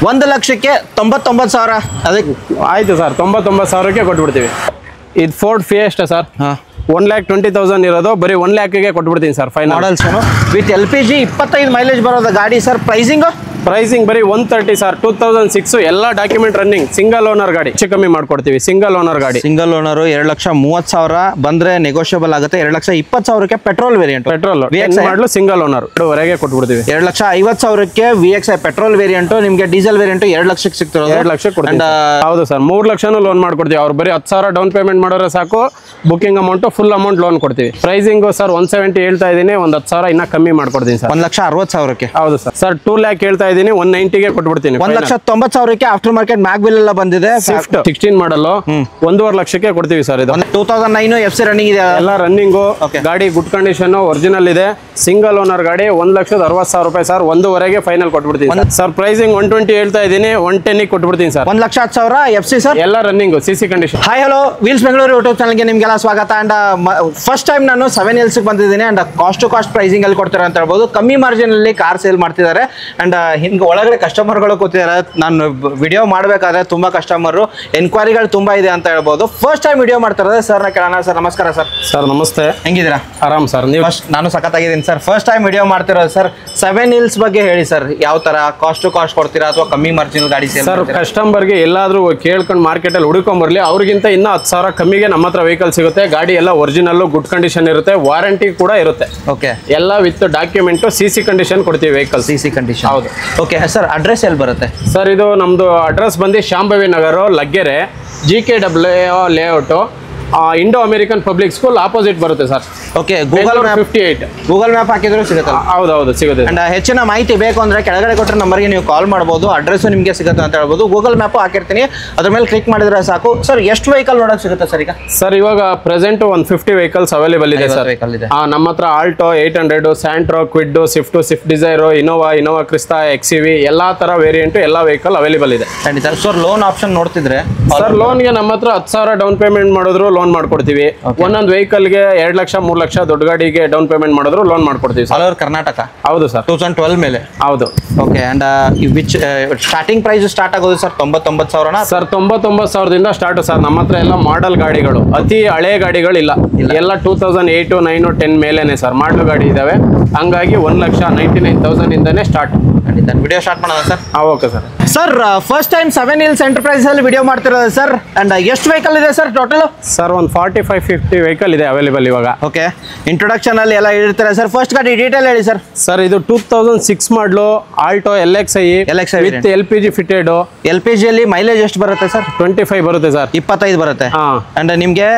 1,99,000 ಅದಕ್ಕೆ ಆಯ್ತು ಸರ್ 99,000ಕ್ಕೆ ಕೊಟ್ಬಿಡ್ತೀವಿ ಇದು ಫೋರ್ಡ್ ಫಿಯೆಸ್ಟಾ ಸರ್ 1,20,000 ಇರೋದು ಬರೀ 1 lakhಗೆ ಕೊಟ್ಬಿಡ್ತೀನಿ sir final models with LPG 25 mileage ಬರೋದು ಗಾಡಿ ಸರ್ ಪ್ರೈಸಿಂಗ್ ಬರೀ 130 ಸರ್ 2006 ಎಲ್ಲ ಡಾಕ್ಯುಮೆಂಟ್ ರನ್ನಿಂಗ್ ಸಿಂಗಲ್ ಓನರ್ ಗಾಡಿ ಹೆಚ್ಚು ಕಮ್ಮಿ ಮಾಡ್ಕೊಡ್ತೀವಿ ಸಿಂಗಲ್ ಓನರ್ ಗಾಡಿ ಸಿಂಗಲ್ ಓನರ್ 2,30,000 ಬಂದ್ರೆ ನೆಗೋಷಿಯಬಲ್ ಆಗುತ್ತೆ 2,20,000ಕ್ಕೆ ಪೆಟ್ರೋಲ್ ವೇರಿಯಂಟ್ ಮಾಡಲು ಸಿಂಗಲ್ ಓನರ್ ವರೆಗೆ ಕೊಟ್ಬಿಡ್ತೀವಿ 2,50,000ಕ್ಕೆ VXI ಪೆಟ್ರೋಲ್ ವೇರಿಯಂಟ್ ನಿಮಗೆ ಡೀಸೆಲ್ ವೇರಿಯಂಟ್ 2 ಲಕ್ಷಕ್ಕೆ ಸಿಗ್ತಿರೋದು 2 ಲಕ್ಷ ಹೌದು ಸರ್ 3 ಲಕ್ಷನೂ ಲೋನ್ ಮಾಡ್ಕೊಡ್ತೀವಿ ಅವ್ರು ಬರೀ 10,000 ಡೌನ್ ಪೇಮೆಂಟ್ ಮಾಡೋರೆ ಸಾಕು booking amount full amount loan ಕೊಡ್ತೀವಿ ಪ್ರೈಸಿಂಗ್ ಸರ್ 170 ಹೇಳ್ತಾ ಇದೀನಿ ಒಂದು 10,000 ಇನ್ನ ಕಮ್ಮಿ ಮಾಡ್ಕೊಡ್ತೀನಿ ಸರ್ 1,60,000ಕ್ಕೆ ಹೌದು ಸರ್ 2 lakh ಹೇಳ್ತಾ ಇದೀನಿ 190ಗೆ ಕೊಟ್ಬಿಡ್ತೀನಿ 1,90,000ಕ್ಕೆ ಆಫ್ಟರ್ ಮಾರ್ಕೆಟ್ ಮ್ಯಾಗ್ ಬಿಲ್ ಎಲ್ಲ ಬಂದಿದೆ ಸ್ವಿಫ್ಟ್ 16 ಮಾಡಲ್ 1.5 ಲಕ್ಷಕ್ಕೆ ಕೊಡ್ತೀವಿ ಸರ್ ಇದು 2009 FC ರನ್ನಿಂಗ್ ಇದೆ ಎಲ್ಲ ರನ್ನಿಂಗ್ ಗಾಡಿ ಗುಡ್ ಕಂಡೀಷನ್ ಒರಿಜಿನಲ್ ಇದೆ ಸಿಂಗಲ್ ಓನರ್ ಗಾಡಿ 1,60,000 ರೂಪಾಯಿ ಸರ್ 1.5ಗೆ ಫೈನಲ್ ಕೊಟ್ಬಿಡ್ತೀನಿ ಸರ್ ಪ್ರೈಸಿಂಗ್ 120 ಹೇಳ್ತಾ ಇದೀನಿ 110ಗೆ ಕೊಟ್ಬಿಡ್ತೀನಿ ಸರ್ 1,10,000 FC ಸರ್ ಎಲ್ಲ running CC condition hi hello wheels Bengaluru YouTube ಚಾನಲ್ಗೆ ನಿಮ್ಗೆಲ್ಲ ಸ್ವಾಗತ ಅಂಡ್ ಫಸ್ಟ್ ಟೈಮ್ ನಾನು 7 Hills ಬಂದಿದ್ದೀನಿ and cost to cost pricing ಅಲ್ಲಿ ಕೊಡ್ತಾರೆ ಅಂತ ಹೇಳ್ಬೋದು ಕಮ್ಮಿ ಮಾರ್ಜಿನ್ ಅಲ್ಲಿ ಕಾರ್ ಸೇಲ್ ಮಾಡ್ತಿದ್ದಾರೆ ಅಂಡ್ ಹಿಂಗೆ ಒಳಗಡೆ ಕಸ್ಟಮರ್ಗಳು ಕೂತಿದ್ದಾರೆ ನಾನು ವಿಡಿಯೋ ಮಾಡಬೇಕಾದ್ರೆ ತುಂಬಾ ಕಸ್ಟಮರ್ ಎನ್ಕ್ವೈರಿಗಳು ತುಂಬಾ ಇದೆ ಅಂತ ಹೇಳ್ಬೋದು ಫಸ್ಟ್ ಟೈಮ್ ವಿಡಿಯೋ ಮಾಡ್ತಾರೆ ಸರ್ ಕೇಳೋಣ ಸರ್ ನಮಸ್ಕಾರ ಸರ್ ನಮಸ್ತೆ ಹೆಂಗಿದ್ದೀರಾ ಆರಾಮ್ ಸರ್ ನೀವು ನಾನು ಸಖತ್ತಾಗಿದ್ದೀನಿ ಸರ್ ಫಸ್ಟ್ ಟೈಮ್ ವಿಡಿಯೋ ಮಾಡ್ತಿರೋದು ಸರ್ 7 Hills ಬಗ್ಗೆ ಹೇಳಿ ಸರ್ ಯಾವ ತರ ಕಾಸ್ಟ್ ಟು ಕಾಸ್ಟ್ ಕೊಡ್ತೀರಾ ಅಥವಾ ಕಮ್ಮಿ ಮಾರ್ಜಿನ್ ಗಾಡಿ ಸೇಲ್ ಸರ್ ಕಸ್ಟಮರ್ಗೆ ಎಲ್ಲಾದ್ರೂ ಕೇಳ್ಕೊಂಡು ಮಾರ್ಕೆಟ್ ಅಲ್ಲಿ ಹುಡುಕೊಂಡ್ ಬರ್ಲಿ ಅವ್ರಿಗಿಂತ ಇನ್ನ 10,000 ಕಮ್ಮಿಗೆ ನಮ್ಮ ಹತ್ರ ವೆಹಿಕಲ್ ಸಿಗುತ್ತೆ ಗಾಡಿ ಎಲ್ಲ ಒರಿಜಿನಲ್ ಗುಡ್ ಕಂಡೀಷನ್ ಇರುತ್ತೆ ವಾರಂಟಿ ಕೂಡ ಇರುತ್ತೆ ಓಕೆ ಎಲ್ಲ ವಿತ್ ಡಾಕ್ಯುಮೆಂಟ್ CC ಕಂಡೀಷನ್ ಕೊಡ್ತೀವಿ ವೆಹಿಕಲ್ CC ಕಂಡೀಷನ್ ಹೌದು ಓಕೆ ಸರ್ ಅಡ್ರೆಸ್ ಎಲ್ಲಿ ಬರುತ್ತೆ ಸರ್ ಇದು ನಮ್ದು ಅಡ್ರೆಸ್ ಬಂದು Shambhavi Nagar Laggere GKW layout Indo American public school opposite ಬರುತ್ತೆ sir okay Google map 58 Google map ಹಾಕಿದ್ರು ಸಿಗುತ್ತೆ ಹೌದೌದು ಸಿಗುತ್ತೆ ಅಂಡ್ ಹೆಚ್ಚಿನ ಮಾಹಿತಿ ಬೇಕು ಅಂದ್ರೆ ಕೆಳಗಡೆ ಕೊಟ್ಟರೆ ನಂಬರ್ಗೆ ನೀವು ಕಾಲ್ ಮಾಡ್ಬೋದು ಅಡ್ರೆಸ್ ನಿಮಗೆ ಸಿಗುತ್ತೆ ಅಂತ ಹೇಳ್ಬೋದು ಗೂಗಲ್ ಮ್ಯಾಪ್ ಹಾಕಿರ್ತೀನಿ ಅದ್ರ ಮೇಲೆ ಕ್ಲಿಕ್ ಮಾಡಿದ್ರೆ ಸಾಕು ಸರ್ ಎಷ್ಟು ವೆಹಿಕಲ್ ನೋಡಕ್ ಸಿಗುತ್ತೆ ಸರ್ ಈಗ ಸರ್ ಇವಾಗ ಪ್ರೆಸೆಂಟ್ 150 ವೆಹಿಕಲ್ಸ್ ಅವೈಲೇಬಲ್ ಇದೆ ಸರ್ ನಮ್ಮ ಹತ್ರ Alto 800 Santro Kwid Swift Dzire Innova Crysta XUV ಎಲ್ಲಾ ತರ ವೇರಿಯಂಟ್ ಎಲ್ಲಾ ವೆಹಿಕಲ್ ಅವೈಲೇಬಲ್ ಇದೆ ಖಂಡಿತ ಸರ್ ಲೋನ್ ಆಪ್ಷನ್ ನೋಡ್ತಿದ್ರೆ ಸರ್ ಲೋನ್ಗೆ ನಮ್ಮ ಹತ್ರ 10,000 ಡೌನ್ ಪೇಮೆಂಟ್ ಮಾಡಿದ್ರು ಲೋನ್ ಮಾಡ್ಕೊಡ್ತೀವಿ ಒಂದೊಂದು ವೆಹಿಕಲ್ಗೆ 2 ಲಕ್ಷ 3 ಲಕ್ಷ ದೊಡ್ಡ ಗಾಡಿಗೆ ಡೌನ್ ಪೇಮೆಂಟ್ ಮಾಡಿದ್ರು ಲೋನ್ ಮಾಡ್ಕೊಡ್ತೀವಿ ಆಲ್ ಓವರ್ ಕರ್ನಾಟಕ ಹೌದು ಸರ್ 2012 ಮೇಲೆ ಹೌದು okay and which starting price start ಆಗೋದು ಸರ್ 99,000 ಸರ್ 99,000ದಿಂದ ಸ್ಟಾರ್ಟ್ ಸರ್ ನಮ್ಮ ಹತ್ರ ಎಲ್ಲ ಮಾಡೆಲ್ ಗಾಡಿಗಳು ಅತಿ ಹಳೆ ಗಾಡಿಗಳಿಲ್ಲ ಎಲ್ಲ 2008 9 10 ಮೇಲೇನೆ ಸರ್ ಮಾಡೆಲ್ ಗಾಡಿ ಇದಾವೆ ಹಂಗಾಗಿ 1,99,000 ಇಂದಾನೆ ಸ್ಟಾರ್ಟ್ ವಿಡಿಯೋ ಸ್ಟಾರ್ಟ್ ಮಾಡೋಣ sir okay sir sir first time 7 Hills enterprise ಅಲ್ಲಿ ವಿಡಿಯೋ ಮಾಡ್ತಿರೋದು ಸರ್ ಅಂಡ್ ಎಷ್ಟು ವೆಹಿಕಲ್ ಇದೆ ಸರ್ ಟೋಟಲ್ ಸರ್ ಒಂದು 45-50 ವೆಹಿಕಲ್ ಇದೆ ಅವೈಲೇಬಲ್ ಇವಾಗ ಓಕೆ ಇಂಟ್ರೊಡಕ್ಷನ್ ಅಲ್ಲಿ ಎಲ್ಲ ಹೇಳಿರ್ತಾರೆ ಸರ್ ಫಸ್ಟ್ ಗಾಡಿ ಡೀಟೇಲ್ ಹೇಳಿ ಸರ್ ಸರ್ ಇದು 2006 ಮಾಡಲು Alto LXI with LPG fitted LPG ಅಲ್ಲಿ ಮೈಲೇಜ್ ಎಷ್ಟು ಬರುತ್ತೆ ಸರ್ 25 ಬರುತ್ತೆ ಸರ್ 25 ಬರುತ್ತೆ ಅಂಡ್ ನಿಮ್ಗೆ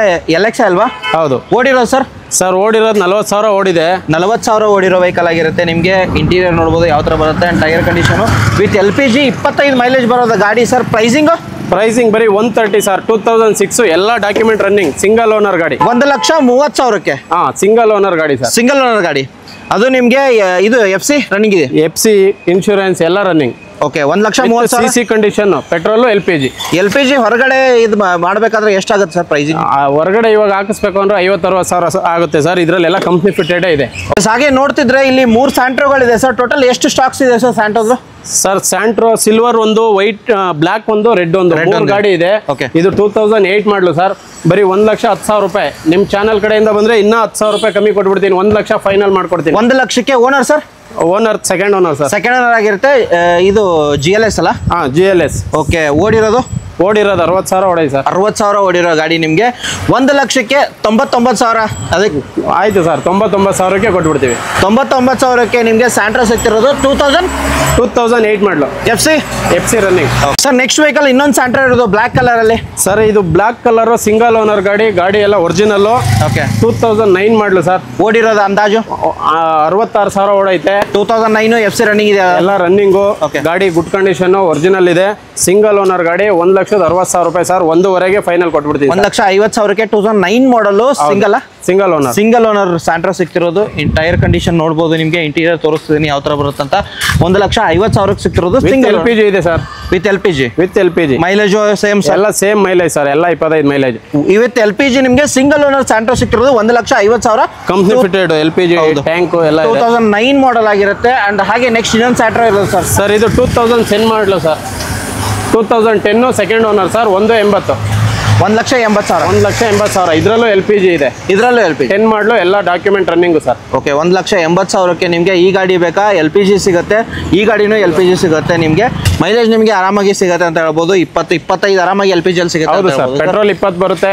LXI ಅಲ್ವಾ ಹೌದು ಓಡಿರೋದು ಸರ್ ಓಡಿರೋದು 40,000 ಓಡಿದೆ 40,000 ಓಡಿರೋ ವೆಹಿಕಲ್ ಆಗಿರುತ್ತೆ ನಿಮಗೆ ಇಂಟೀರಿಯರ್ ನೋಡ್ಬೋದು ಯಾವ ತರ ಬರುತ್ತೆ and tyre condition with LPG 25 mileage ಬರೋದು ಗಾಡಿ ಸರ್ ಪ್ರೈಸಿಂಗ್ ಬರೀ 130 ಸರ್ 2006 ಎಲ್ಲ ಡಾಕ್ಯುಮೆಂಟ್ ರನ್ನಿಂಗ್ ಸಿಂಗಲ್ ಓನರ್ ಗಾಡಿ 1,30,30,000ಕ್ಕೆ ಸಿಂಗಲ್ ಓನರ್ ಗಾಡಿ ಸರ್ ಸಿಂಗಲ್ ಓನರ್ ಗಾಡಿ ಅದು ನಿಮ್ಗೆ ಇದು FC ರನ್ನಿಂಗ್ ಇದೆ FC ಇನ್ಶೂರೆನ್ಸ್ ಎಲ್ಲ running okay 1,30,30,000 CC condition petrol LPG ಹೊರಗಡೆ ಇದು ಮಾಡಬೇಕಾದ್ರೆ ಎಷ್ಟಾಗುತ್ತೆ ಸರ್ ಪ್ರೈಸಿಂಗ್ ಹೊರಗಡೆ ಇವಾಗ ಹಾಕಿಸ್ಬೇಕು ಅಂದ್ರೆ 50-60,000 ಆಗುತ್ತೆ ಸರ್ ಇದ್ರಲ್ಲೆಲ್ಲ ಕಂಪ್ನಿ ಫಿಟೆಡ್ ಇದೆ ಹಾಗೆ ನೋಡ್ತಿದ್ರೆ ಇಲ್ಲಿ 3 ಸ್ಯಾಂಟ್ರೋಗಳಿದೆ ಸರ್ ಟೋಟಲ್ ಎಷ್ಟು ಸ್ಟಾಕ್ಸ್ ಇದೆ ಸರ್ ಸ್ಯಾಂಟ್ರೋದು ಸರ್ ಸ್ಯಾಂಟ್ರೋ ಸಿಲ್ವರ್ ಒಂದು ವೈಟ್ ಬ್ಲಾಕ್ ಒಂದು ರೆಡ್ ಒಂದು 3 ಗಾಡಿ ಇದೆ ಇದು 2008 ಮಾಡಲು ಸರ್ ಬರೀ 1,10,000 ರೂಪಾಯಿ ನಿಮ್ ಚಾನಲ್ ಕಡೆಯಿಂದ ಬಂದ್ರೆ ಇನ್ನ 10,000 ರೂಪಾಯಿ ಕಮ್ಮಿ ಕೊಟ್ಬಿಡ್ತೀನಿ 1 ಲಕ್ಷ ಫೈನಲ್ ಮಾಡ್ಕೊಡ್ತೀನಿ 1 ಲಕ್ಷಕ್ಕೆ owner sir owner second owner sir second owner ಆಗಿರುತ್ತೆ ಇದು GLS ಅಲ್ಲ GLS ಓಕೆ ಓಡಿರೋದು 60,000 ಓಡಿ ಸರ್ 60,000 ಓಡಿರೋ ಗಾಡಿ ನಿಮ್ಗೆ 1,99,000 ಅದಕ್ಕೆ ಆಯ್ತು ಸರ್ 99,000ಕ್ಕೆ ಕೊಟ್ಬಿಡ್ತೀವಿ 99,000ಕ್ಕೆ ನಿಮ್ಗೆ ಸ್ಯಾಂಟ್ರೋ ಸಿಗ್ತಿರೋದು 2008 ಮಾಡಲು FC running sir next vehicle ಇನ್ನೊಂದು ಸ್ಯಾಂಟ್ರೋ ಇರೋದು ಬ್ಲಾಕ್ ಕಲರ್ ಅಲ್ಲಿ ಸರ್ ಇದು ಬ್ಲಾಕ್ ಕಲರ್ ಸಿಂಗಲ್ ಓನರ್ ಗಾಡಿ ಎಲ್ಲ ಒರಿಜಿನಲ್ ಓಕೆ 2009 ಮಾಡಲು ಸರ್ ಓಡಿರೋದು ಅಂದಾಜು 66,000 ಓಡೈತೆ 2009 FC ರನ್ನಿಂಗ್ ಇದೆ ಎಲ್ಲ ರನ್ನಿಂಗು ಗಾಡಿ ಗುಡ್ ಕಂಡೀಷನ್ ಒರಿಜಿನಲ್ ಇದೆ ಸಿಂಗಲ್ ಓನರ್ ಗಾಡಿ 1,60,000 ರೂಪಾಯಿ ಸರ್ 1.5ಗೆ ಫೈನಲ್ ಕೊಟ್ಬಿಡ್ತೀವಿ 1,50,000ಕ್ಕೆ 2009 ಮಾಡಲು ಸಿಂಗಲ್ ಓನರ್ ಸ್ಯಾಂಟ್ರೋ ಸಿಗ್ತಿರೋದು ಟೈರ್ ಕಂಡೀಷನ್ ನೋಡ್ಬೋದು ನಿಮ್ಗೆ ಇಂಟೀರಿಯರ್ ತೋರಿಸ್ತೀನಿ ಯಾವ ತರ ಬರುತ್ತೆ ಅಂತ 1,50,000ಕ್ಕೆ ಸಿಗ್ತಿರೋದು ಸಿಂಗಲ್ LPG ಇದೆ sir with LPG mileage same ಎಲ್ಲ ಸೇಮ್ ಮೈಲೇಜ್ ಸರ್ ಎಲ್ಲ 25 ಮೈಲೇಜ್ ವಿತ್ LPG ನಿಮ್ಗೆ ಸಿಂಗಲ್ ಓನರ್ ಸ್ಯಾಂಟ್ರೋ ಸಿಗ್ತಿರೋದು 1,50,000 ಕಂಪ್ನಿ ಫಿಟೆಡ್ LPG ಟ್ಯಾಂಕ್ ಎಲ್ಲ 2009 ಮಾಡಲ್ ಆಗಿರುತ್ತೆ ಅಂಡ್ ಹಾಗೆ ನೆಕ್ಸ್ಟ್ ಇನ್ನೊಂದು ಸ್ಯಾಂಟ್ರೋ ಇರೋದು ಸರ್ ಇದು 2010 ಮಾಡಲು ಸರ್ 2010 ಸೆಕೆಂಡ್ ಓನರ್ ಸರ್, 180. 1,80,000. 1,80,000. ಇದರಲ್ಲೂ LPG ಇದೆ, ಇದರಲ್ಲೂ LPG 10 ಮಾಡಲು ಎಲ್ಲ ಡಾಕ್ಯುಮೆಂಟ್ ರನ್ನಿಂಗು ಸರ್. ಓಕೆ, 1,80,000ಕ್ಕೆ ನಿಮಗೆ ಈ ಗಾಡಿ ಬೇಕಾ, LPG ಸಿಗುತ್ತೆ. ಈ ಗಾಡಿನೂ LPG ಸಿಗುತ್ತೆ ನಿಮಗೆ. ಮೈಲೇಜ್ ನಿಮಗೆ ಆರಾಮಾಗಿ ಸಿಗುತ್ತೆ ಅಂತ ಹೇಳ್ಬೋದು. 20-25 ಆರಾಮಾಗಿ LPG ಅಲ್ಲಿ ಸಿಗುತ್ತೆ. ಹೌದು ಸರ್, ಪೆಟ್ರೋಲ್ 20 ಬರುತ್ತೆ,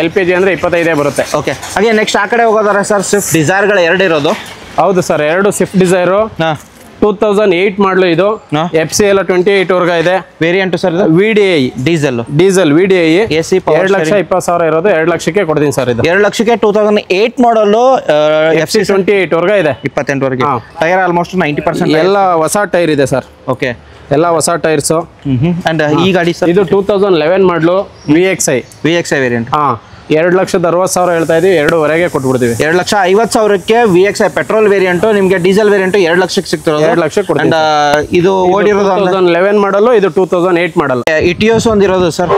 LPG ಅಂದ್ರೆ 25 ಬರುತ್ತೆ. ಓಕೆ, ಹಾಗೆ ನೆಕ್ಸ್ಟ್ ಆ ಕಡೆ ಹೋಗೋದಾರೆ ಸರ್, ಸ್ವಿಫ್ಟ್ ಡಿಸೈರ್ಗಳು 2 ಇರೋದು. ಹೌದು ಸರ್, 2 ಸ್ವಿಫ್ಟ್ ಡಿಸೈರು. 2008 ಮಾಡಲು ಇದು. FC ಎಲ್ಲ 28 ವರ್ಗ ಇದೆ. ವೇರಿಯಂಟ್ ಸರ್ ಇದು VDI ಡೀಸೆಲ್ VDI AC 2,20,000 ಇರೋದು 2 ಲಕ್ಷಕ್ಕೆ ಕೊಡ್ತೀನಿ ಸರ್. ಇದು 2 ಲಕ್ಷಕ್ಕೆ 2008 ಮಾಡಲು FC 28 ವರ್ಗ ಇದೆ, 28 ವರೆಗೆ. ಟೈರ್ ಆಲ್ಮೋಸ್ಟ್ 90% ಎಲ್ಲ ಹೊಸ ಟೈರ್ ಇದೆ ಸರ್. ಓಕೆ, ಎಲ್ಲ ಹೊಸ ಟೈರ್ಸು. ಅಂಡ್ ಈ ಗಾಡಿ ಸರ್ ಇದು 2011 ಮಾಡಲು VXI ವೇರಿಯಂಟ್. 2,60,000 ಹೇಳ್ತಾ ಇದೀವಿ, 2.5 ಕೊಟ್ಬಿಡ್ತೀವಿ. 2,50,000ಕ್ಕೆ VXI ಪೆಟ್ರೋಲ್ ವೇರಿಯಂಟ್. ನಿಮಗೆ ಡೀಸೆಲ್ ವೇರಿಯಂಟ್ 2 ಲಕ್ಷಕ್ಕೆ ಸಿಗ್ತಿರೋದು. 2 ಲಕ್ಷಕ್ಕೆ ಕೊಡ್ತೀನಿ. ಇದು ಓಡಿರೋದು 2011 ಮಾಡಲು, ಇದು 2008 ಮಾಡಲ್. ಇಟಿಯೋಸ್ ಒಂದಿರೋದು ಸರ್.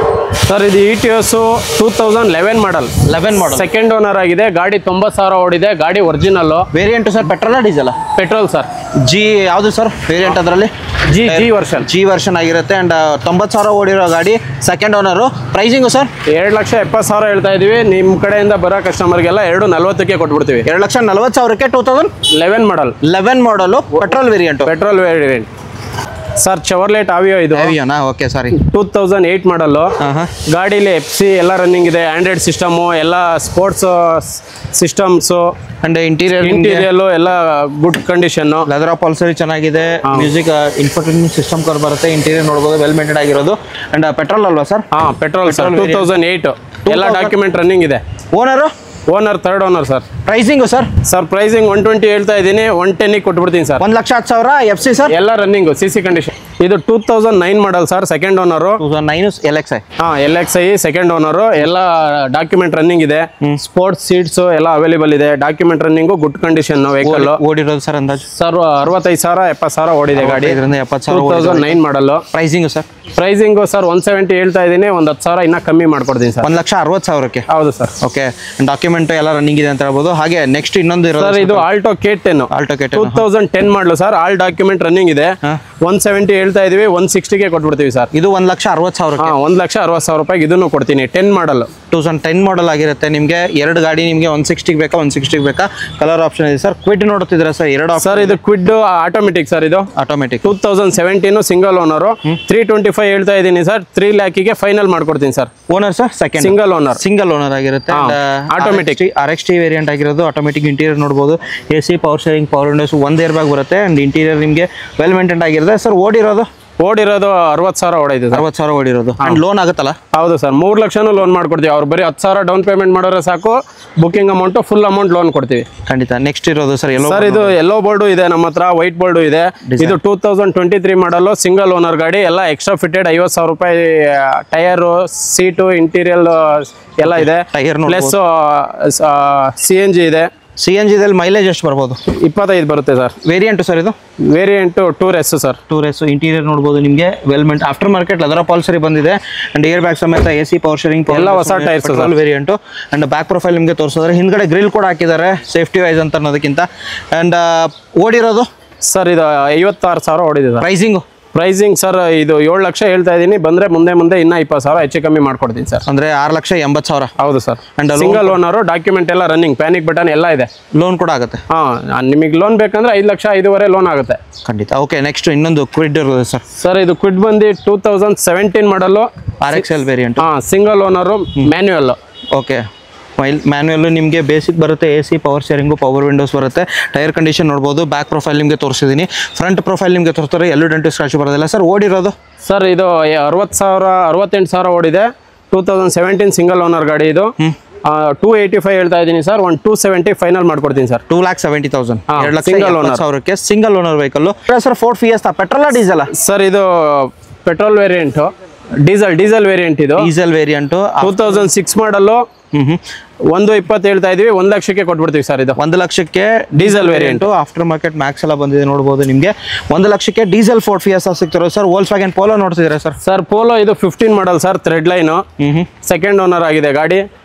ಇದು ETOS 2011 model, 11 model, second owner ಆಗಿದೆ. ಗಾಡಿ 90,000 ಓಡಿದೆ. ಗಾಡಿ ಒರಿಜಿನಲ್. ವೇರಿಯಂಟ್ sir petrol diesel? Petrol sir. G ಯಾವುದು ಸರ್ ವೇರಿಯಂಟ್? ಅದರಲ್ಲಿ ಜಿ ವರ್ಷನ್. ಜಿ ವರ್ಷನ್ ಆಗಿರುತ್ತೆ. ಅಂಡ್ 90,000 ಓಡಿರೋ ಗಾಡಿ, ಸೆಕೆಂಡ್ ಓನರು. ಪ್ರೈಸಿಂಗು ಸರ್ 2,70,000 ಹೇಳ್ತಾ ಇದೀವಿ. ನಿಮ್ಮ ಕಡೆಯಿಂದ ಬರೋ ಕಸ್ಟಮರ್ಗೆಲ್ಲ 2,40,000 ಕೊಟ್ಬಿಡ್ತೀವಿ. 2,40,000ಕ್ಕೆ 2011 ಮಾಡಲ್, 11 ಮಾಡಲು ಪೆಟ್ರೋಲ್ ವೇರಿಯಂಟ್. ಸರ್ ಚೆವರ್ಲೆಟ್ ಆವಿಯೋ ಇದು. ಓಕೆ, ಸಾರಿ, 2008 ಮಾಡಲ್ಲು. ಗಾಡಿಲಿ FC ಎಲ್ಲ ರನ್ನಿಂಗ್ ಇದೆ. ಆಂಡ್ರಾಯ್ಡ್ ಸಿಸ್ಟಮು, ಎಲ್ಲ ಸ್ಪೋರ್ಟ್ಸ್ ಸಿಸ್ಟಮ್ಸು, ಅಂಡ್ ಇಂಟೀರಿಯರ್ ಎಲ್ಲ ಗುಡ್ ಕಂಡೀಷನ್. ಲೆದರ್ ಅಪಾಲ್ಸರಿ ಚೆನ್ನಾಗಿದೆ. ಮ್ಯೂಸಿಕ್ ಇನ್ಫೋಟೈನ್ಮೆಂಟ್ ಸಿಸ್ಟಮ್ ಕರ್ ಬರುತ್ತೆ. ಇಂಟೀರಿಯರ್ ನೋಡಬಹುದು, ವೆಲ್ ಮೇಂಟೈನ್ ಆಗಿರೋದು. ಅಂಡ್ ಪೆಟ್ರೋಲ್ ಅಲ್ವಾ ಸರ್? ಪೆಟ್ರೋಲ್ ಸರ್, 2008 ಎಲ್ಲ ಡಾಕ್ಯುಮೆಂಟ್ ರನ್ನಿಂಗ್ ಇದೆ. Owner third owner sir. Pricing sir? Pricing 120 ಹೇಳ್ತಾ ಇದ್ದೀನಿ, 110ಗೆ ಕೊಟ್ಬಿಡ್ತೀನಿ ಸರ್. 1,10,000 FC sir. ಎಲ್ಲ ರನ್ನಿಂಗ್, CC ಕಂಡೀಷನ್. ಇದು 2009 model sir, second owner. 2009 LXI second owner. ಎಲ್ಲ ಡಾಕ್ಯುಮೆಂಟ್ ರನ್ನಿಂಗ್ ಇದೆ. ಸ್ಪೋರ್ಟ್ಸ್ ಸೀಟ್ಸ್ ಎಲ್ಲ ಅವೈಲೇಬಲ್ ಇದೆ. Document running, good condition vehicle. ಓಡಿರೋದು ಸರ್ ಅಂದಾಜು ಸರ್ 65,000 70,000 ಓಡಿದೆ ಗಾಡಿ. 70,000 2009 ಮಾಡಲ್. Pricing sir? ಪ್ರೈಸಿಂಗು ಸರ್ 170 ಹೇಳ್ತಾ ಇದ್ದೀನಿ, ಒಂದು 10,000 ಇನ್ನ ಕಮ್ಮಿ ಮಾಡ್ಕೊಡ್ತೀನಿ ಸರ್. 1,60,000ಕ್ಕೆ. ಹೌದು ಸರ್. ಓಕೆ, ಡಾಕ್ಯುಮೆಂಟ್ ಎಲ್ಲ ರನ್ನಿಂಗ್ ಇದೆ ಅಂತ ಹೇಳ್ಬೋದು. ಹಾಗೆ ನೆಕ್ಸ್ಟ್ ಇನ್ನೊಂದು ಸರ್, ಇದು ಆಲ್ಟೋ K10 2010 ಮಾಡಲು ಸರ್. ಆಲ್ ಡಾಕ್ಯುಮೆಂಟ್ ರನ್ನಿಂಗ್ ಇದೆ. 170 ಹೇಳ್ತಾ ಇದೀವಿ, 160ಗೆ ಕೊಟ್ಬಿಡ್ತೀವಿ ಸರ್. ಇದು 1,60,000. 1,60,000 ರೂಪಾಯಿಗೆ ಇದನ್ನು ಕೊಡ್ತೀನಿ. 10 ಮಾಡಲ್, 2010 ಮಾಡಲ್ ಆಗಿರುತ್ತೆ. ನಿಮಗೆ 2 ಗಾಡಿ ನಿಮಗೆ 160 ಬೇಕಾ, 160 ಬೇಕಾ? ಕಲರ್ ಆಪ್ಷನ್ ಇದೆ ಸರ್. ಕ್ವಿಡ್ ನೋಡ್ತಿದ್ದೀರಾ ಸರ್? 2 ಸರ್. ಇದು ಕ್ವಿಡ್ ಆಟೋಮೆಟಿಕ್ ಸರ್. ಇದು ಆಟೋಮೆಟಿಕ್ 2017 ಸಿಂಗಲ್ ಓನರ್. 325 ಹೇಳ್ತಾ ಇದ್ದೀನಿ ಸರ್. 3 lakhಗೆ ಫೈನಲ್ ಮಾಡ್ಕೊಡ್ತೀನಿ sir. Owner sir? Second single owner ಆಗಿರುತ್ತೆ. ಆಟೋಮೆಟಿಕ್ RXT ವೇರಿಯಂಟ್ ಆಗಿರೋದು. ಆಟೋಮೆಟಿಕ್ ಇಂಟೀರಿಯರ್ ನೋಡಬಹುದು. AC, power steering, power Windows, 1 air bag ಬರುತ್ತೆ. ಅಂಡ್ ಇಂಟೀರಿಯರ್ ನಿಮಗೆ ವೆಲ್ ಮೇಂಟೈನ್ ಆಗಿರುತ್ತೆ ಸರ್. ಓಡಿರೋದು 60,000 ಓಡಿದೆ. 60,000 ಓಡಿರೋದು. ಅಂಡ್ ಲೋನ್ ಆಗುತ್ತಲ್ಲ? ಹೌದು ಸರ್, 3 ಲಕ್ಷನೂ ಲೋನ್ ಮಾಡ್ಕೊಡ್ತೀವಿ. ಅವ್ರು ಬರೀ 10,000 ಡೌನ್ ಪೇಮೆಂಟ್ ಮಾಡೋರೆ ಸಾಕು. Booking amount, full amount loan ಕೊಡ್ತೀವಿ. ಖಂಡಿತ. ನೆಕ್ಸ್ಟ್ ಇರೋದು ಸರ್ ಸರ್, ಇದು ಯೆಲ್ಲೋ ಬೋರ್ಡು ಇದೆ ನಮ್ಮ ಹತ್ರ, ವೈಟ್ ಬೋರ್ಡು ಇದೆ. ಇದು 2023 ಮಾಡಲು, ಸಿಂಗಲ್ ಓನರ್ ಗಾಡಿ. ಎಲ್ಲ ಎಕ್ಸ್ಟ್ರಾ ಫಿಟೆಡ್ 50,000 ರೂಪಾಯಿ ಟೈರು, ಸೀಟು, ಇಂಟೀರಿಯರ್ ಎಲ್ಲ ಇದೆ. ಪ್ಲಸ್ CNG ಇದೆ. CNG ದಲ್ಲಿ ಮೈಲೇಜ್ ಎಷ್ಟು ಬರ್ಬೋದು? 25 ಬರುತ್ತೆ ಸರ್. Variant sir? ಇದು variant 2RS sir. 2RS. Interior ನೋಡಬಹುದು ನಿಮಗೆ well maintain. Aftermarket leather upholstery ಬಂದಿದೆ. ಅಂಡ್ ಏರ್ ಬ್ಯಾಗ್ ಸಮೇತ AC, ಪವರ್ ಸ್ಟೀರಿಂಗ್, ಎಲ್ಲ ಹೊಸ tyres variant. And back profile ನಿಮಗೆ ತೋರಿಸಿದ್ರೆ, ಹಿಂದ್ಗಡೆ ಗ್ರಿಲ್ ಕೂಡ ಹಾಕಿದ್ದಾರೆ ಸೇಫ್ಟಿ ವೈಸ್ ಅಂತ ಅನ್ನೋದಕ್ಕಿಂತ. ಅಂಡ್ ಓಡಿರೋದು ಸರ್, ಇದು 56,000 ಓಡಿದೆ ಸರ್. ಪ್ರೈಸಿಂಗ್ ಸರ್, ಇದು 7 ಲಕ್ಷ ಹೇಳ್ತಾ ಇದ್ದೀನಿ. ಬಂದ್ರೆ ಮುಂದೆ ಇನ್ನ 20,000 ಹೆಚ್ಚು ಕಮ್ಮಿ ಮಾಡ್ಕೊಡ್ತೀನಿ ಸರ್. ಅಂದ್ರೆ 6,80,000. ಹೌದು sir. And single owner, document ಎಲ್ಲ ರನ್ನಿಂಗ್, ಪ್ಯಾನಿಕ್ ಬಟನ್ ಎಲ್ಲ ಇದೆ. ಲೋನ್ ಕೂಡ ಆಗುತ್ತೆ? ನಿಮಗೆ ಲೋನ್ ಬೇಕಂದ್ರೆ 5 ಲಕ್ಷ 5.5 ಲೋನ್ ಆಗುತ್ತೆ. ಖಂಡಿತ. ಓಕೆ, ನೆಕ್ಸ್ಟ್ ಇನ್ನೊಂದು ಕ್ವಿಡ್ ಇರೋದು ಸರ್. ಸರ್, ಇದು ಕ್ವಿಡ್ ಬಂದು 2017 ಮಾಡಲು, RXL variant. Single owner, manual. Okay, manual ನಿಮಗೆ ಬೇಸಿಕ್ ಬರುತ್ತೆ. AC, power steering, power Windows ಬರುತ್ತೆ. ಟೈರ್ ಕಂಡೀಷನ್ ನೋಡ್ಬೋದು. ಬ್ಯಾಕ್ ಪ್ರೊಫೈಲ್ ನಿಮಗೆ ತೋರಿಸಿದ್ದೀನಿ. ಫ್ರಂಟ್ ಪ್ರೊಫೈಲ್ ನಿಮಗೆ ತೋರಿಸ್ತಾರೆ. ಎಲ್ಲೂ ಡೆಂಟು ಸ್ಕ್ರಾಚ್ ಬರೋದಿಲ್ಲ ಸರ್. ಓಡಿರೋದು ಸರ್, ಇದು 68,000 ಓಡಿದೆ. 2017 ಸಿಂಗಲ್ ಓನರ್ ಗಾಡಿ. ಇದು 285 ಹೇಳ್ತಾ ಇದ್ದೀನಿ ಸರ್. 270 ಫೈನಲ್ ಮಾಡ್ಕೊಡ್ತೀನಿ sir. 2,70,000. Single owner. Single owner vehicle sir. Ford fiesta petrol diesel sir? ಇದು ಪೆಟ್ರೋಲ್ ವೇರಿಯಂಟ್. Diesel variant. ಇದು ಡೀಸೆಲ್ ವೇರಿಯಂಟ್. 2006 ಮಾಡಲು. 120 ಹೇಳ್ತಾ ಇದೀವಿ, 1 ಲಕ್ಷಕ್ಕೆ ಕೊಟ್ಬಿಡ್ತೀವಿ ಸರ್. ಇದು 1 ಲಕ್ಷಕ್ಕೆ diesel variant. Aftermarket max ಎಲ್ಲ ಬಂದಿದೆ ನೋಡಬಹುದು ನಿಮಗೆ. 1 ಲಕ್ಷಕ್ಕೆ ಡೀಸೆಲ್ ಫೋರ್ಡ್ ಫಿಯೆಸ್ಟಾ ಸಿಗ್ತಿರೋ ಸರ್. ವೋಲ್ಕ್ಸ್ವ್ಯಾಗನ್ ಪೋಲೋ ನೋಡ್ತಿದ್ದೀರಾ ಸರ್? ಸರ್, ಪೋಲೋ ಇದು 15 model sir. Trendline, second owner ಆಗಿದೆ ಗಾಡಿ.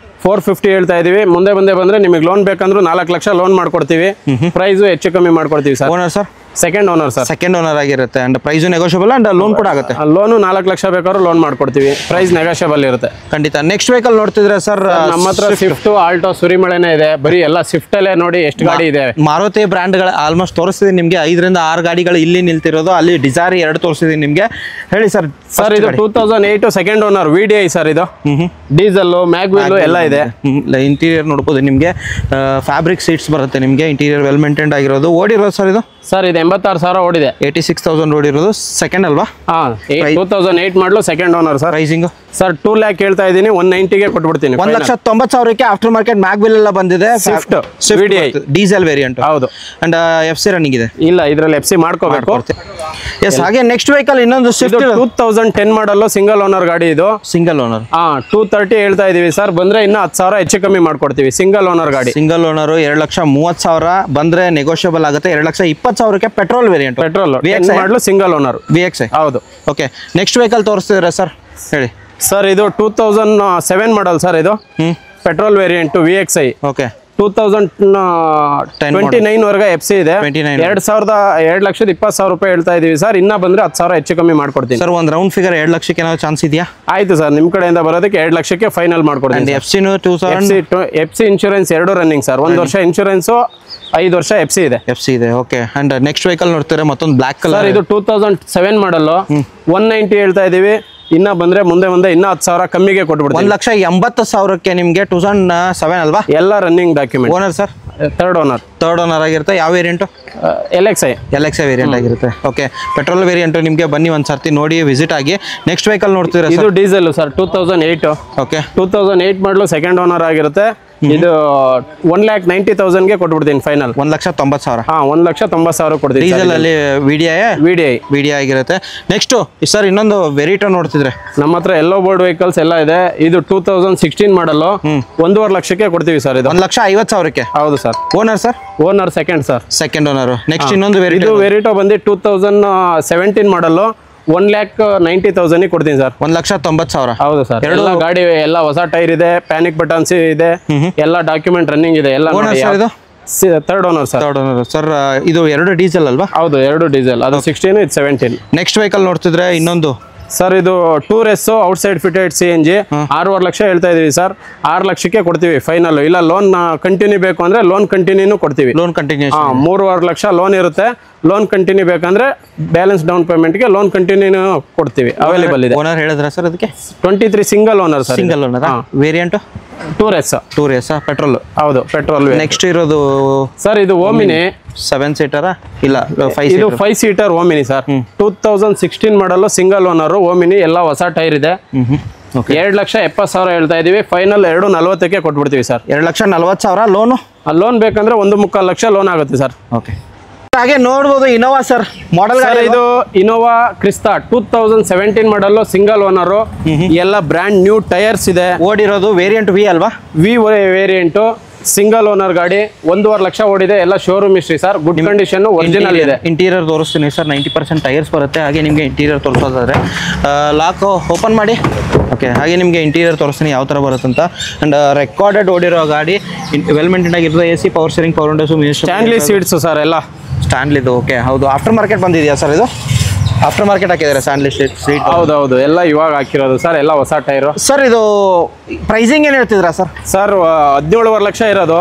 450 ಹೇಳ್ತಾ ಇದೀವಿ. ಮುಂದೆ ಬಂದ್ರೆ ನಿಮಗೆ ಲೋನ್ ಬೇಕಂದ್ರೂ 4 ಲಕ್ಷ ಲೋನ್ ಮಾಡ್ಕೊಡ್ತೀವಿ. ಪ್ರೈಸ್ ಹೆಚ್ಚು ಕಮ್ಮಿ ಮಾಡ್ಕೊಡ್ತೀವಿ sir. Owner sir? Second owner sir. Second owner ಆಗಿರುತ್ತೆ and price negotiable and loan ಕೂಡ ಆಗುತ್ತೆ. ಲೋನು 4 ಲಕ್ಷ ಬೇಕಾದ್ರೂ ಲೋನ್ ಮಾಡ್ಕೊಡ್ತೀವಿ, ಪ್ರೈಸ್ ನೆಗೋಷಿಯಬಲ್ ಇರುತ್ತೆ. ಖಂಡಿತ. ನೆಕ್ಸ್ಟ್ ವೆಹಿಕಲ್ ನೋಡ್ತಿದ್ರೆ ಸರ್ ನಮ್ಮ ಹತ್ರ ಸ್ವಿಫ್ಟ್, ಆಲ್ಟೋ, ಸುರಿಮಳೆನೇ ಇದೆ. ಬರೀ ಎಲ್ಲ ಸ್ವಿಫ್ಟ್ ಅಲ್ಲೇ ನೋಡಿ ಎಷ್ಟು ಗಾಡಿ ಇದೆ. ಮಾರುತಿ ಬ್ರ್ಯಾಂಡ್ಗಳು ಆಲ್ಮೋಸ್ಟ್ ತೋರಿಸ್ತಿದ್ದೀನಿ ನಿಮಗೆ. 5 ರಿಂದ 6 ಗಾಡಿಗಳು ಇಲ್ಲಿ ನಿಲ್ತಿರೋದು, ಅಲ್ಲಿ ಡಿಸೈರ್ 2 ತೋರಿಸ್ತಿದ್ದೀನಿ ನಿಮಗೆ. ಹೇಳಿ ಸರ್. ಸರ್ ಇದು 2008 ಸೆಕೆಂಡ್ ಓನರ್ VDI ಸರ್. ಇದು ಡೀಸೆಲ್, ಮ್ಯಾಗ್ವಿಲ್ ಎಲ್ಲ ಇದೆ. ಇಂಟೀರಿಯರ್ ನೋಡ್ಬೋದು ನಿಮಗೆ, ಫ್ಯಾಬ್ರಿಕ್ ಸೀಟ್ಸ್ ಬರುತ್ತೆ ನಿಮಗೆ. ಇಂಟೀರಿಯರ್ ವೆಲ್ ಮೇಂಟೈನ್ಡ್ ಆಗಿರೋದು. ಓಡಿರೋದು ಸರ್ ಇದು? ಸರ್ ಇದು 86,000 ಓಡಿದೆ. 86,000 ಓಡಿರೋದು. ಸೆಕೆಂಡ್ ಅಲ್ವಾ? 2008 ಮಾಡಲು second owner sir. Pricing sir 2 lakh ಹೇಳ್ತಾ ಇದ್ದೀನಿ, 190ಗೆ ಕೊಟ್ಬಿಡ್ತೀನಿ. 1,90,000ಕ್ಕೆ ಆಫ್ಟರ್ ಮಾರ್ಕೆಟ್ ಮ್ಯಾಗ್ವಿಲ್ ಎಲ್ಲ ಬಂದಿದೆ. Swift VDI diesel variant. ಹೌದು. ಅಂಡ್ FC ರನ್ನಿಂಗ್ ಇದೆ. ಇಲ್ಲ, ಇದರಲ್ಲಿ FC ಮಾಡ್ಕೋಬೇಕು. ಎಸ್. ಹಾಗೆ ನೆಕ್ಸ್ಟ್ ವೆಹಿಕಲ್ ಇನ್ನೊಂದು ಸ್ವಿಫ್ಟ್ 2010 ಮಾಡಲು ಸಿಂಗಲ್ ಓನರ್ ಗಾಡಿ ಇದು. Single owner. 230 ಹೇಳ್ತಾ ಇದೀವಿ ಸರ್. ಬಂದ್ರೆ ಇನ್ನ 10,000 ಹೆಚ್ಚು ಕಮ್ಮಿ ಮಾಡ್ಕೊಡ್ತೀವಿ. ಸಿಂಗಲ್ ಓನರ್ ಗಾಡಿ. ಸಿಂಗಲ್ ಓನರ್ 2,30,000 ಬಂದ್ರೆ ನೆಗೋಷಿಯಬಲ್ ಆಗುತ್ತೆ. 2,20,000ಕ್ಕೆ ಪೆಟ್ರೋಲ್ ವೇರಿಯಂಟ್. ಪೆಟ್ರೋಲ್ ಮಾಡಲು ಸಿಂಗಲ್ ಓನರ್ VXI. ಹೌದು. ಓಕೆ. ನೆಕ್ಸ್ಟ್ ವೆಹಿಕಲ್ ತೋರಿಸ್ತಿದ್ರೆ ಸರ್, ಹೇಳಿ ಸರ್. ಇದು 2007 ಮಾಡಲ್ ಸರ್. ಇದು ಪೆಟ್ರೋಲ್ ವೇರಿಯಂಟ್ VXI. ಓಕೆ. 2029 ವರೆಗೆ FC ಇದೆ. 2,20,000 ರೂಪಾಯಿ ಹೇಳ್ತಾ ಇದೀವಿ ಸರ್. ಇನ್ನ ಬಂದ್ರೆ 10,000 ಹೆಚ್ಚು ಕಮ್ಮಿ ಮಾಡ್ಕೊಡ್ತೀನಿ ಸರ್. ಒಂದು ರೌಂಡ್ ಫಿಗರ್ 2 ಲಕ್ಷಕ್ಕೆ ಏನಾದ್ರು ಚಾನ್ಸ್ ಇದೆಯಾ? ಆಯ್ತು ಸರ್, ನಿಮ್ ಕಡೆಯಿಂದ ಬರೋದಕ್ಕೆ 2 ಲಕ್ಷಕ್ಕೆ ಫೈನಲ್ ಮಾಡ್ಕೊಡ್ತೀನಿ. FC insurance 2 running sir. 1 ವರ್ಷ ಇನ್ಶೂರೆನ್ಸ್, 5 ವರ್ಷ FC ಇದೆ. ಓಕೆ. ಅಂಡ್ ನೆಕ್ಸ್ಟ್ ವೆಹಿಕಲ್ ನೋಡ್ತಾರೆ, ಮತ್ತೊಂದು ಬ್ಲಾಕ್ ಕಲರ್. ಇದು 2007 ಮಾಡಲ್ 190 ಹೇಳ್ತಾ ಇದೀವಿ. ಇನ್ನ ಬಂದ್ರೆ ಮುಂದೆ ಇನ್ನ 10,000 ಕಮ್ಮಿಗೆ ಕೊಟ್ಬಿಡ್ತೀವಿ. 1,80,000ಕ್ಕೆ ನಿಮ್ಗೆ 2007 ಅಲ್ವಾ? ಎಲ್ಲ running document. Owner sir? Third owner ಆಗಿರುತ್ತೆ. ಯಾವ ವೇರಿಯಂಟ್? LXI ವೇರಿಯಂಟ್ ಆಗಿರುತ್ತೆ. ಓಕೆ. Petrol variant. ನಿಮಗೆ ಬನ್ನಿ ಒಂದ್ಸರ್ತಿ ನೋಡಿ ವಿಸಿಟ್ ಆಗಿ. ನೆಕ್ಸ್ಟ್ ವೆಹಿಕಲ್ ನೋಡ್ತೀರಾ? ಇದು ಡೀಸೆಲ್ ಸರ್. 2008. ಓಕೆ. 2008 ಮಾಡಲು ಸೆಕೆಂಡ್ ಓನರ್ ಆಗಿರುತ್ತೆ. ಇದು 1,90,000ಗೆ ಕೊಟ್ಬಿಡ್ತೀನಿ ಫೈನಲ್. 1,90,000. 1,90,000 ಕೊಡ್ತೀನಿ. ಡೀಸೆಲ್ ಅಲ್ಲಿ VDI ಆಗಿರುತ್ತೆ. ನೆಕ್ಸ್ಟ್ ಸರ್ ಇನ್ನೊಂದು ವೆರಿಟೋ ನೋಡ್ತಿದ್ರೆ ನಮ್ಮ ಹತ್ರ ಎಲ್ಲೋ ಬೋರ್ಡ್ ವೆಹಿಕಲ್ಸ್ ಎಲ್ಲ ಇದೆ. ಇದು 2016 ಮಾಡಲ್ 1.5 ಲಕ್ಷಕ್ಕೆ ಕೊಡ್ತೀವಿ ಸರ್. ಇದು 1,50,000ಕ್ಕೆ. ಹೌದು sir. Owner sir? Owner second sir. Second owner. Next ಇನ್ನೊಂದು ವೆರಿಟೋ ಬಂದು 2017 ಮಾಡಲ್ 1,90,000 ಕೊಡ್ತೀನಿ ಸರ್. 1,90,000. ಹೌದು ಸರ್. ಎಲ್ಲ ಗಾಡಿ ಎಲ್ಲ ಹೊಸ ಟೈರ್ ಇದೆ, ಪ್ಯಾನಿಕ್ ಬಟನ್ಸ್ ಇದೆ, ಎಲ್ಲ ಡಾಕ್ಯುಮೆಂಟ್ ರನ್ನಿಂಗ್ ಇದೆ. ಎಲ್ಲ ಥರ್ಡ್ ಓನರ್ ಸರ್. ಇದು 2 ಡೀಸೆಲ್ ಅಲ್ವಾ? ಹೌದು, 2 ಡೀಸೆಲ್. ಅದು 16, ಇದು 17. ನೆಕ್ಸ್ಟ್ ವೆಹಿಕಲ್ ನೋಡ್ತಿದ್ರೆ ಇನ್ನೊಂದು ಸರ್. ಇದು ಟೂರೆಸ್ ಔಟ್ಸೈಡ್ ಫಿಟೆಡ್ CNG 6.5 ಲಕ್ಷ ಹೇಳ್ತಾ ಇದೀವಿ ಸರ್. 6 ಲಕ್ಷಕ್ಕೆ ಕೊಡ್ತೀವಿ ಫೈನಲ್. ಇಲ್ಲ ಲೋನ್ ಕಂಟಿನ್ಯೂ ಬೇಕು ಅಂದ್ರೆ ಲೋನ್ ಕಂಟಿನ್ಯೂ ಕೊಡ್ತೀವಿ. ಲೋನ್ ಕಂಟಿನ್ಯೂ 3.5 ಲಕ್ಷ ಲೋನ್ ಇರುತ್ತೆ. ಲೋನ್ ಕಂಟಿನ್ಯೂ ಬೇಕಂದ್ರೆ ಬ್ಯಾಲೆನ್ಸ್ ಡೌನ್ ಪೇಮೆಂಟ್ಗೆ ಲೋನ್ ಕಂಟಿನ್ಯೂ ಕೊಡ್ತೀವಿ. ಅವೈಲೇಬಲ್ ಇದೆ. ಓನರ್ ಹೇಳಿದ್ರ ಸರ್ ಅದಕ್ಕೆ? 23 single owner sir. Single owner. Variant tour S petrol. ಹೌದು, ಪೆಟ್ರೋಲ್. ನೆಕ್ಸ್ಟ್ ಇರೋದು ಸರ್ ಇದು ಓಮಿನಿ 7 ಸೀಟರ್. ಇಲ್ಲ, 5 ಸೀಟರ್ ಓಮಿನಿ ಸರ್. 2016 ಮಾಡಲು ಸಿಂಗಲ್ ಓನರ್ ಓಮಿನಿ. ಎಲ್ಲ ಹೊಸ ಟೈರ್ ಇದೆ. 2,70,000 ಹೇಳ್ತಾ ಇದೀವಿ. ಫೈನಲ್ 2,40,000ಕ್ಕೆ ಕೊಟ್ಬಿಡ್ತೀವಿ ಸರ್. 2,40,000 ಲೋನು. ಲೋನ್ ಬೇಕಂದ್ರೆ 1.25 ಲಕ್ಷ ಲೋನ್ ಆಗುತ್ತೆ ಸರ್. ಓಕೆ. ಹಾಗೆ ನೋಡ್ಬೋದು ಇನೋವಾ ಸರ್ ಮಾಡೆಲ್. ಇದು Innova Crysta 2017 model single owner. ಎಲ್ಲ ಬ್ರ್ಯಾಂಡ್ ನ್ಯೂ ಟೈರ್ಸ್ ಇದೆ. ಓಡಿರೋದು ವೇರಿಯಂಟ್ V ಅಲ್ವಾ? V ವೇರಿಯಂಟ್ ಸಿಂಗಲ್ ಓನರ್ ಗಾಡಿ. 1.5 ಲಕ್ಷ ಓಡಿದೆ. ಎಲ್ಲ showroom history sir. Good condition, original ಇದೆ. ಇಂಟೀರಿಯರ್ ತೋರಿಸ್ತೀನಿ ಸರ್. 90% ಟೈರ್ಸ್ ಬರುತ್ತೆ. ಹಾಗೆ ನಿಮಗೆ ಇಂಟೀರಿಯರ್ ತೋರಿಸೋದಾದ್ರೆ ಲಾಕ್ ಓಪನ್ ಮಾಡಿ. ಓಕೆ. ಹಾಗೆ ನಿಮಗೆ ಇಂಟೀರಿಯರ್ ತೋರಿಸ್ತೀನಿ ಯಾವ ಥರ ಬರುತ್ತೆ ಅಂತ. ಅಂಡ್ ರೆಕಾರ್ಡೆಡ್ ಓಡಿರೋ ಗಾಡಿ, ವೆಲ್ ಮೇಂಟೈನ್ ಆಗಿರುತ್ತೆ. AC, power steering, power Windows, Stanley seats sir. ಎಲ್ಲ ಸ್ಟ್ಯಾನ್ಲಿದು. ಓಕೆ. ಹೌದು. ಆಫ್ಟರ್ ಮಾರ್ಕೆಟ್ ಬಂದಿದೆಯಾ ಸರ್? ಇದು ಆಫ್ಟರ್ ಮಾರ್ಕೆಟ್ ಹಾಕಿದ್ದಾರೆ ಸ್ಟ್ಯಾನ್ಲಿ ಸೀಟ್. ಹೌದು, ಎಲ್ಲ ಇವಾಗ ಹಾಕಿರೋದು ಸರ್. ಎಲ್ಲ ಹೊಸ ಟೈರು ಸರ್. ಇದು ಪ್ರೈಸಿಂಗ್ ಏನು ಹೇಳ್ತಿದ್ರಾ ಸರ್? ಸರ್ 17.5 ಲಕ್ಷ ಇರೋದು.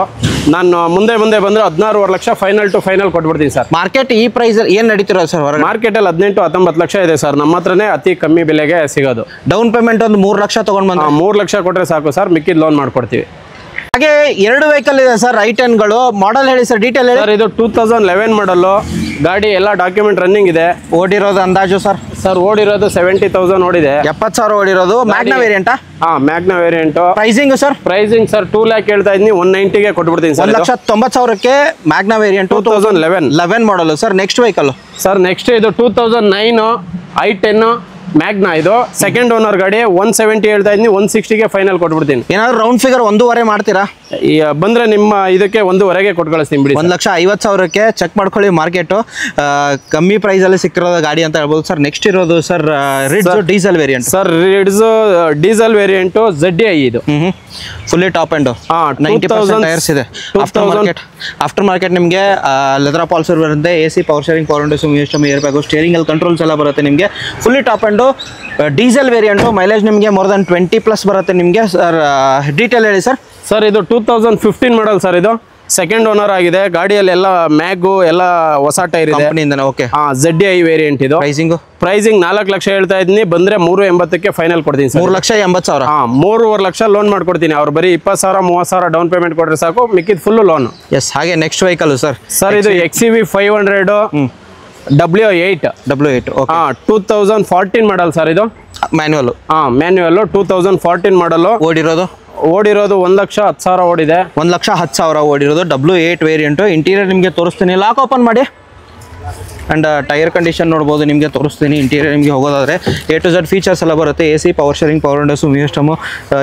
ನಾನು ಮುಂದೆ ಬಂದ್ರೆ 16.5 ಲಕ್ಷ ಫೈನಲ್ ಟು ಫೈನಲ್ ಕೊಟ್ಬಿಡ್ತೀನಿ ಸರ್. ಮಾರ್ಕೆಟ್ ಈ ಪ್ರೈಸ್ ಏನು ನಡೀತಿರೋದು ಸರ್? ಮಾರ್ಕೆಟಲ್ಲಿ 18-19 ಲಕ್ಷ ಇದೆ ಸರ್. ನಮ್ಮ ಹತ್ರನೇ ಅತಿ ಕಮ್ಮಿ ಬೆಲೆಗೆ ಸಿಗೋದು. ಡೌನ್ ಪೇಮೆಂಟ್ ಒಂದು 3 ಲಕ್ಷ ತಗೊಂಡು ಬಂದು 3 ಲಕ್ಷ ಕೊಟ್ಟರೆ ಸಾಕು ಸರ್. ಮಿಕ್ಕಿದ ಲೋನ್ ಮಾಡ್ಕೊಡ್ತೀವಿ. ಹಾಗೆ 2 ವೆಹಿಕಲ್ ಇದೆ ಸರ್. I10ಗಳು. ಮಾಡೆಲ್ ಹೇಳಿ ಸರ್, ಡೀಟೇಲ್ ಹೇಳಿ ಸರ್. ಇದು 2011 ಮಾಡಲು ಗಾಡಿ. ಎಲ್ಲ ಡಾಕ್ಯುಮೆಂಟ್ ರನ್ನಿಂಗ್ ಇದೆ. ಓಡಿರೋದು ಅಂದಾಜು ಸರ್? ಸರ್ ಓಡಿರೋದು 70,000 ಓಡಿದೆ. 70,000 ಓಡಿರೋದು. Magna variant. Magna variant. Pricing sir? Pricing sir 2 lakh ಹೇಳ್ತಾ ಇದ್ದೀನಿ. 190ಗೆ ಕೊಟ್ಬಿಡ್ತೀನಿ ಸರ್. 1,90,000ಕ್ಕೆ ಮ್ಯಾಗ್ನಾ ವೇರಿಯಂಟ್ 2011 ಮಾಡಲು sir. Next vehicle sir. Next ಇದು 2009 I10 ಮ್ಯಾಗ್ನಾ ಇದು ಸೆಕೆಂಡ್ ಓನರ್ ಗಾಡಿ 170 ಹೇಳ್ತಾ ಇದ್ದೀನಿ, 160ಗೆ ಫೈನಲ್ ಕೊಟ್ಬಿಡ್ತೀನಿ. ಏನಾದ್ರು ರೌಂಡ್ ಫಿಗರ್ 1.5 ಮಾಡ್ತೀರಾ? ಬಂದ್ರೆ ನಿಮ್ಮ ಇದಕ್ಕೆ 1.5ಗೆ ಕೊಟ್ಟು ಕಳಿಸ್ತೀನಿ ಬಿಡಿ. 1,50,000ಕ್ಕೆ ಚೆಕ್ ಮಾಡ್ಕೊಳ್ಳಿ. ಮಾರ್ಕೆಟು ಕಮ್ಮಿ ಪ್ರೈಸ್ ಅಲ್ಲಿ ಸಿಕ್ಕಿರೋ ಗಾಡಿ ಅಂತ ಹೇಳ್ಬೋದು ಸರ್. ನೆಕ್ಸ್ಟ್ ಇರೋದು sir Ritz diesel variant. Sir Ritz diesel variant ZDI ಇದು. ಫುಲ್ಲಿ ಟಾಪ್ ಎಂಡ್ 90% ಟೈರ್ಸ್ ಇದೆ. ಆಫ್ಟರ್ ಮಾರ್ಕೆಟ್ ನಿಮಗೆ ಲೆದರ್ ಪಾಲ್ಸರ್ ಬರುತ್ತೆ, AC power steering, power window, system, air bag, steering ಅಲ್ಲಿ ಕಂಟ್ರೋಲ್ಸ್ ಎಲ್ಲ ಬರುತ್ತೆ ನಿಮಗೆ. Fully top end diesel variant. Mileage ನಿಮಗೆ ಮೋರ್ ದನ್ 20+ ಬರುತ್ತೆ ನಿಮಗೆ. ಸರ್ ಡೀಟೇಲ್ ಹೇಳಿ ಸರ್. ಸರ್ ಇದು 2015 ಮಾಡಲ್ ಸರ್. ಇದು ಸೆಕೆಂಡ್ ಓನರ್ ಆಗಿದೆ. ಗಾಡಿಯಲ್ಲಿ ಎಲ್ಲ ಮ್ಯಾಗು ಎಲ್ಲ ಹೊಸ ಟೈರ್ ಇದೆ. ಓಕೆ. ZDI ವೇರಿಯಂಟ್ ಇದು. ಪ್ರೈಸಿಂಗ್ 4 ಲಕ್ಷ ಹೇಳ್ತಾ ಇದ್ದೀನಿ, ಬಂದ್ರೆ 380ಕ್ಕೆ ಫೈನಲ್ ಕೊಡ್ತೀನಿ ಸರ್. 3,80,000. 3.5 ಲಕ್ಷ ಲೋನ್ ಮಾಡ್ಕೊಡ್ತೀನಿ. ಅವ್ರು ಬರೀ 20,000 30,000 ಡೌನ್ ಪೇಮೆಂಟ್ ಕೊಟ್ರೆ ಸಾಕು, ಮಿಕ್ಕಿದ್ ಫುಲ್ ಲೋನ್. ಎಸ್. ಹಾಗೆ ನೆಕ್ಸ್ಟ್ ವೆಹಿಕಲ್ ಸರ್. ಸರ್ ಇದು XUV 500 W8. W8 2014 model sir. ಇದು ಮ್ಯಾನ್ಯುವಲ್. ಮ್ಯಾನ್ಯುವಲ್ 2014 ಮಾಡಲು. ಓಡಿರೋದು 1,10,000 ಓಡಿದೆ. 1,10,000 ಓಡಿರೋದು. W8 variant. ಇಂಟೀರಿಯರ್ ನಿಮಗೆ ತೋರಿಸ್ತೀನಿ. ಲಾಕ್ ಓಪನ್ ಮಾಡಿ. ಆ್ಯಂಡ್ ಟೈರ್ ಕಂಡೀಷನ್ ನೋಡ್ಬೋದು, ನಿಮಗೆ ತೋರಿಸ್ತೀನಿ. ಇಂಟೀರಿಯರ್ ನಿಮಗೆ ಹೋಗೋದಾದ್ರೆ A to Z ಫೀಚರ್ಸ್ ಎಲ್ಲ ಬರುತ್ತೆ. AC power steering, power windows, system,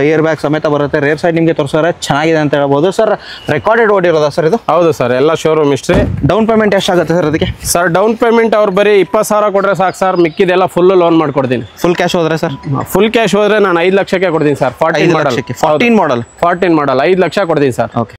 air bag ಸಮೇತ ಬರುತ್ತೆ. ರೇರ್ ಸೈಡ್ ನಿಮಗೆ ತೋರಿಸೋರೆ ಚೆನ್ನಾಗಿದೆ ಅಂತ ಹೇಳ್ಬೋದು ಸರ್. ರೆಕಾರ್ಡೆಡ್ ಓಡಿರೋದಾ ಸರ್ ಇದು? ಹೌದು ಸರ್, ಎಲ್ಲ ಶೋರೂಮ್ ಹಿಸ್ಟ್ರಿ. ಡೌನ್ ಪೇಮೆಂಟ್ ಎಷ್ಟಾಗುತ್ತೆ ಸರ್ ಅದಕ್ಕೆ? ಸರ್ ಡೌನ್ ಪೇಮೆಂಟ್ ಅವ್ರು ಬರೀ 20,000 ಕೊಟ್ಟರೆ ಸಾಕು ಸರ್, ಮಿಕ್ಕಿದೆಲ್ಲ ಫುಲ್ ಲೋನ್ ಮಾಡ್ಕೊಡ್ತೀನಿ. ಫುಲ್ ಕ್ಯಾಶ್ ಹೋದ್ರೆ ಸರ್? ಫುಲ್ ಕ್ಯಾಶ್ ಹೋದ್ರೆ ನಾನು 5 ಲಕ್ಷಕ್ಕೆ ಕೊಡ್ತೀನಿ ಸರ್. 14 ಮಾಡಲ್ 5 ಲಕ್ಷ ಕೊಡ್ತೀನಿ ಸರ್. ಓಕೆ.